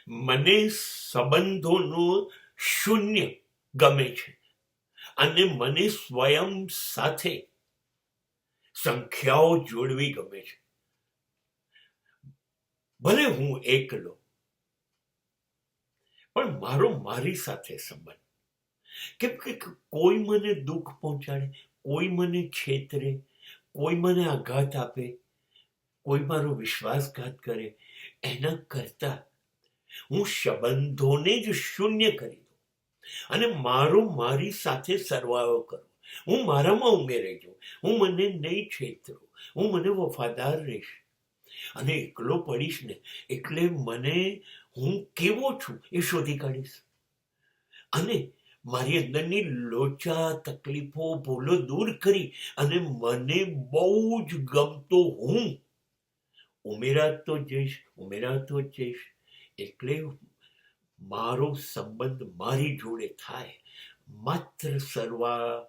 મને સંબંધોનું શૂન્ય ગમે છે અને મને સ્વયં સાથે સંખ્યાઓ જોડવી ગમે છે. ભલે હું એકલો, પણ મારો મારી સાથે સંબંધ. કેમ કે કોઈ મને દુઃખ પહોંચાડે, કોઈ મને છેતરે, કોઈ મને આઘાત આપે, કોઈ મારો વિશ્વાસઘાત કરે, એના કરતા હું સંબંધોને જ શૂન્ય કરી દઉં અને મારી સાથે સરવાળો કરું. હું મારામાં ઉમેરાઈ જાઉં. હું મને નહીં છેતરું, હું મને વફાદાર રહીશ અને એકલો પડીશ ને એટલે મને હું કેવો છું એ શોધી કાઢીશ અને મારી અંદરની લોચા, તકલીફો, ભૂલો દૂર કરી અને મને બહુ જ ગમતો હું ઉમેરાતો જઈશ. એટલે મારો સંબંધ મારી જોડે થાય માત્ર સરવા.